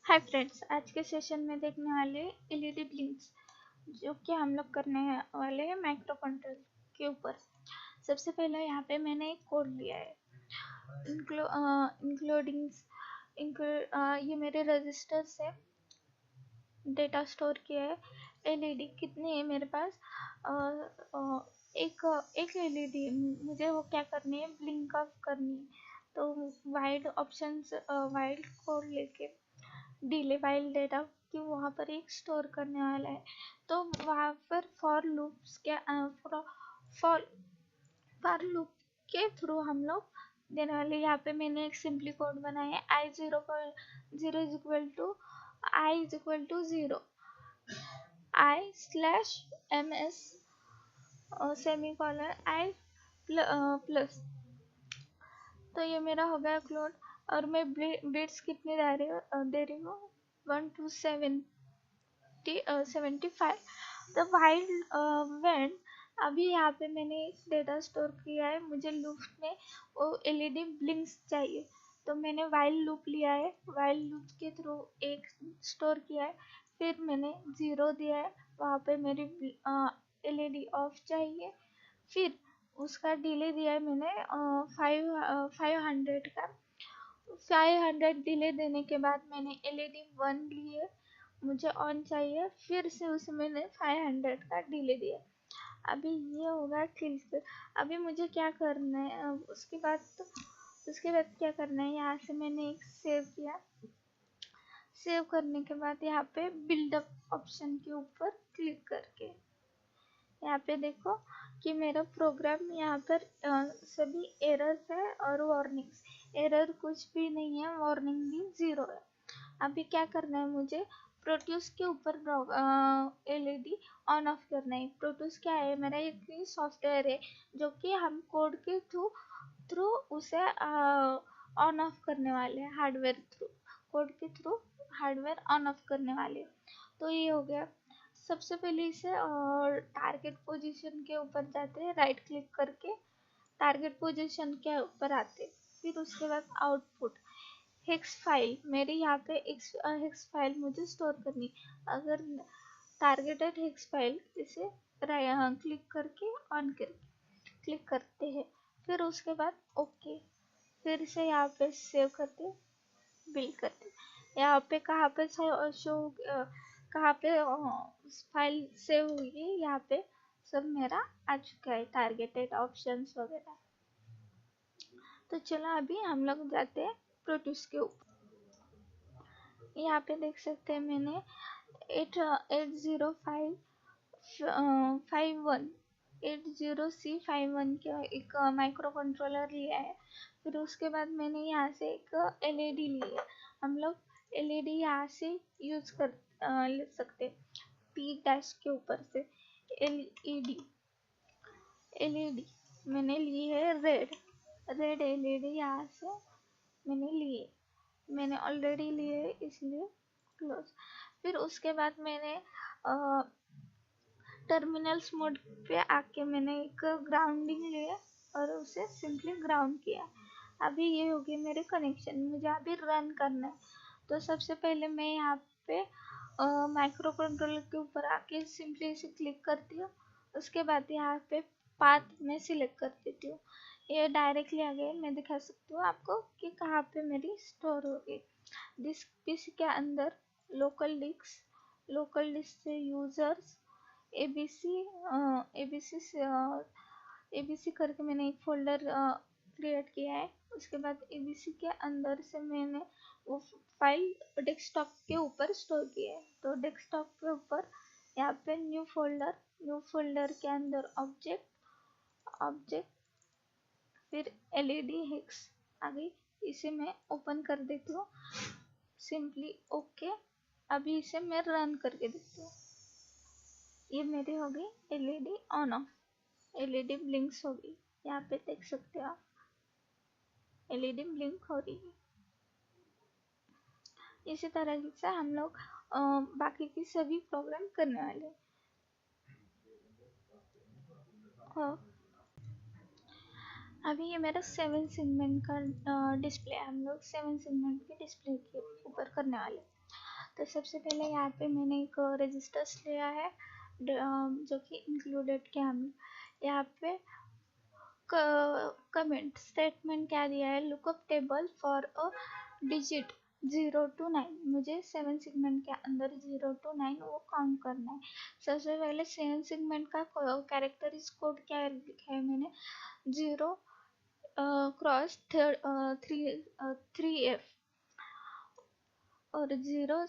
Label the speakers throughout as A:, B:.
A: Hi friends, आज के session में देखने वाले एलईडी ब्लिंक्स जो कि हम लोग करने वाले हैं माइक्रो कंट्रोल के ऊपर। सबसे पहले यहाँ पे मैंने एक कोड लिया है इंक्लूडिंग ये मेरे रजिस्टर से डेटा स्टोर किया है। एलईडी कितने है मेरे पास? एक एलईडी मुझे वो क्या करनी है, ब्लिंक ऑफ करनी है। तो वाइड ऑप्शंस, वाइड कोड लेके डिले वाइल डेटा कि वहाँ पर एक स्टोर करने वाला है। तो वहाँ पर फॉर लूप्स के फॉर लूप के थ्रू हम लोग देने वाले। यहाँ पे मैंने एक सिंपली कोड बनाया है, I zero is equal to zero, I slash M S semicolon I plus. तो ये मेरा हो गया क्लोड और मैं बिट्स कितने दे रही हूँ 1 to 75। तो वाइल व्हेन अभी यहाँ पे मैंने एक डेटा स्टोर किया है, मुझे लूप में वो एलईडी ब्लिंक्स चाहिए। तो मैंने वाइल लूप लिया है, वाइल लूप के थ्रू एक स्टोर किया है, फिर मैंने 0 दिया है, वहाँ पे मेरी एलईडी ऑफ चाहिए। फिर उसका डिले दिया है मैंने 500 का। 500 डिले देने के बाद मैंने एलईडी 1 ली है, मुझे ऑन चाहिए, फिर से उसमें मैंने 500 का डिले दिया। अभी ये होगा क्लिक। अभी मुझे क्या करना है, उसके बाद क्या करना है, यहाँ से मैंने एक सेव किया। सेव करने के बाद यहाँ पे बिल्डअप ऑप्शन के ऊपर क्लिक करके यहाँ पे देखो कि मेरा प्रोग्राम यहाँ पर सभी एरर्स है और वार्निंग्स। एरर कुछ भी नहीं है, वार्निंग भी 0 है। अभी क्या करना है, मुझे प्रोट्यूस के ऊपर एलईडी ऑन ऑफ करना है। प्रोट्यूस क्या है, मेरा एक सॉफ्टवेयर है जो कि हम कोड के थ्रू उसे ऑन ऑफ करने वाले हैं, हार्डवेयर थ्रू, कोड के थ्रू हार्डवेयर ऑन ऑफ करने वाले। तो ये हो गया। सबसे पहले इसे टारगेट पोजीशन के ऊपर जाते हैं, राइट क्लिक करके टारगेट पोजीशन के ऊपर आते। फिर उसके बाद आउटपुट हेक्स फाइल, मेरी यहाँ पे हेक्स फाइल मुझे स्टोर करनी। अगर टारगेटेड हेक्स फाइल इसे क्लिक करके ऑन करके क्लिक करते हैं। फिर उसके बाद ओके, फिर से यहाँ पे सेव करते, बिल्ड करते। यहाँ पे कहाँ पे शो कहाँ पे फाइल सेव हुई है, यहाँ पे सब मेरा आ चुका है, टारगेटेड ऑप्शंस वगैरह। तो चलो अभी हम लोग जाते हैं प्रोट्यूस के ऊपर। यहाँ पे देख सकते हैं मैंने 80C51 का एक माइक्रो कंट्रोलर लिया है। फिर उसके बाद मैंने यहाँ से एक एलईडी ली है। हम लोग एलईडी यहाँ से यूज कर ले सकते, पी डैश के ऊपर से एलईडी मैंने ली है रेड एलईडी यहाँ से मैंने लिए, मैंने ऑलरेडी लिए इसलिए क्लोज। फिर उसके बाद मैंने टर्मिनल्स मोड पे आके मैंने एक ग्राउंडिंग लिया और उसे सिंपली ग्राउंड किया। अभी ये हो गए मेरे कनेक्शन, मुझे अभी रन करना है। तो सबसे पहले मैं यहाँ पे माइक्रो कंट्रोलर के ऊपर आके सिंपली इसे क्लिक करती हूँ। उसके बाद यहाँ पे पाथ में सिलेक्ट कर देती हूँ। ये डायरेक्टली आ गए, मैं दिखा सकती हूँ आपको कि कहाँ पे मेरी स्टोर हो गई। डिस्क पीसी के अंदर लोकल डिस्क से यूजर्स एबीसी करके मैंने एक फोल्डर क्रिएट किया है। उसके बाद एबीसी के अंदर से मैंने वो फाइल डेस्कटॉप के ऊपर स्टोर किया है। तो डेस्कटॉप के ऊपर यहाँ पे न्यू फोल्डर के अंदर ऑब्जेक्ट फिर एलईडी हेक्स आ गई, इसे मैं ओपन कर देती हूँ सिंपली ओके। अभी इसे मैं रन करके देखती हूँ। ये मेरी हो गई LED on off, LED blinks हो गई। यहाँ पे देख सकते हो आप, एलईडी ब्लिंक हो रही है। इसी तरह से हम लोग बाकी की सभी प्रोग्राम करने वाले हैं। अभी ये मेरा 7 सेगमेंट का डिस्प्ले है, हम लोग 7 सेगमेंट के डिस्प्ले के ऊपर करने वाले। तो सबसे पहले यहाँ पे मैंने एक रजिस्टर्स लिया है जो कि इंक्लूडेड के हम यहाँ पे कमेंट स्टेटमेंट क्या दिया है, lookup table for a digit 0 to 9। मुझे 7 सेगमेंट के अंदर 0 to 9 वो काउंट करना है। सबसे पहले 7 सेगमेंट का कैरेक्टरिस कोड क्या लिखा है मैंने, 0 क्रॉस 3F और 0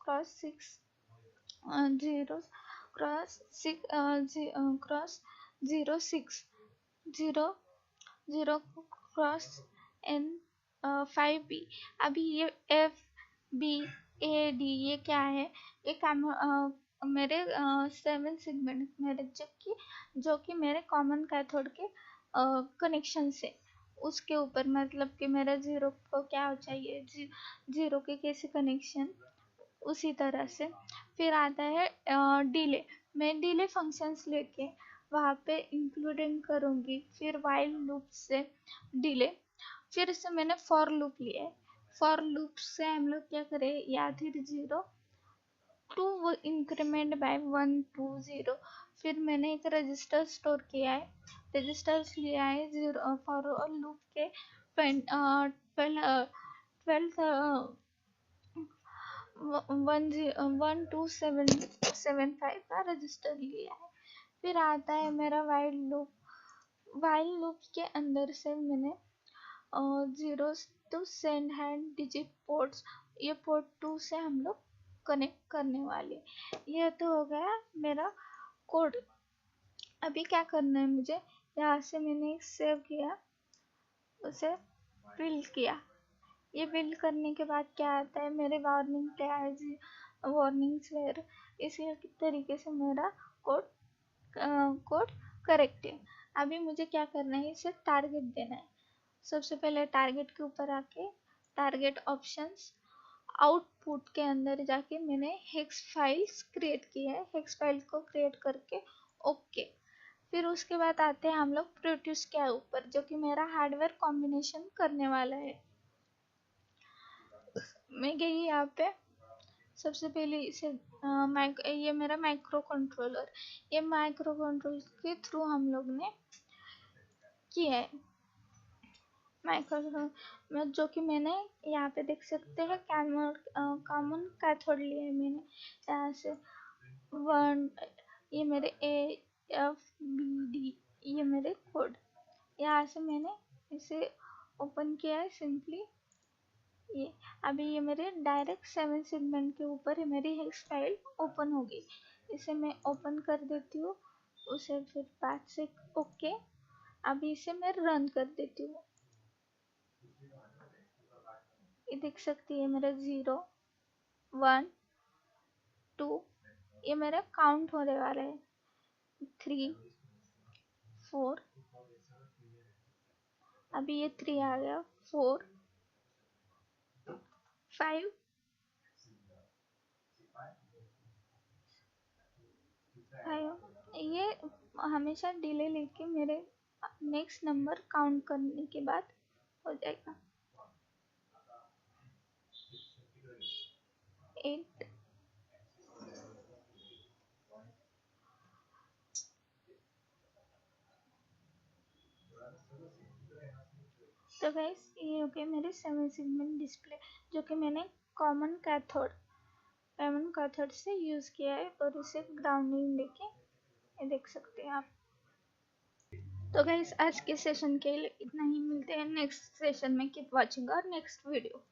A: cross 6 0 cross 06 0 cross N 5B। अभी ये FBAD ये क्या है, ये मेरे 7 सेगमेंट मेरे जो कि मेरे कॉमन कैथोड के कनेक्शन से उसके ऊपर, मतलब कि मेरा 0 को क्या चाहिए, 0 के कैसे कनेक्शन, उसी तरह से। फिर आता है डिले, मैं डिले फंक्शंस लेके वहाँ पे इंक्लूडिंग करूँगी। फिर वाइल लूप से डिले, फिर से मैंने फॉर लूप लिया है। फॉर लूप से हम लोग क्या करें, या फिर 0 टू इंक्रीमेंट बाय 1 to 0। फिर मैंने एक रजिस्टर स्टोर किया है, रजिस्टर्स लिया है 0 फॉर लूप के 12775 का रजिस्टर लिया है। फिर आता है मेरा वाइल लूप, वाइल लूप के अंदर से मैंने 0 to send hand digit ports, ये पोर्ट 2 से हम लोग कनेक्ट करने वाले। ये तो हो गया मेरा कोड। अभी क्या करना है मुझे, यहाँ से मैंने एक सेव किया, उसे बिल्ड किया। ये बिल्ड करने के बाद क्या आता है, मेरे वार्निंग क्या है, वार्निंग्स वेयर, इसी तरीके से मेरा कोड करेक्ट है। अभी मुझे क्या करना है, इसे टारगेट देना है। सबसे पहले टारगेट के ऊपर आके टारगेट ऑप्शंस, आउटपुट के अंदर जाके मैंने हेक्स फाइल्स क्रिएट की है, हेक्स फाइल को क्रिएट करके ओके। फिर उसके बाद आते हैं हम लोग प्रोड्यूस के ऊपर, जो कि मेरा हार्डवेयर कॉम्बिनेशन करने वाला है। मैं गई यहाँ पे, सबसे पहले इसे ये मेरा माइक्रो कंट्रोलर, ये माइक्रो कंट्रोलर के थ्रू हम लोग ने किया है माइक्रो, जो कि मैंने यहाँ पे देख सकते हैं कॉमन कैथोड लिए है मैंने। यहाँ से 1, ये मेरे AFBD, ये मेरे कोड, यहाँ से मैंने इसे ओपन किया है सिंपली। ये अभी ये मेरे डायरेक्ट 7 सेगमेंट के ऊपर है, मेरी हेक्स फाइल ओपन होगी। इसे मैं ओपन कर देती हूँ, उसे फिर 5 से ओके। अभी इसे मैं रन कर देती हूँ। ये देख सकती है मेरा 0 1 2, ये मेरा काउंट होने वाला है, 3 4, अभी ये 3 आ गया, 4 5 5। ये हमेशा डिले लेके मेरे नेक्स्ट नंबर काउंट करने के बाद हो जाएगा। 8। तो गाइस ये हो गया मेरे 7 सेगमेंट डिस्प्ले, जो कि मैंने कॉमन कैथोड से यूज़ किया है और इसे ग्राउंडिंग लेके ये देख सकते हैं आप। तो गाइस आज के सेशन के लिए इतना ही, मिलते हैं नेक्स्ट सेशन में। कीप वॉचिंग और नेक्स्ट वीडियो।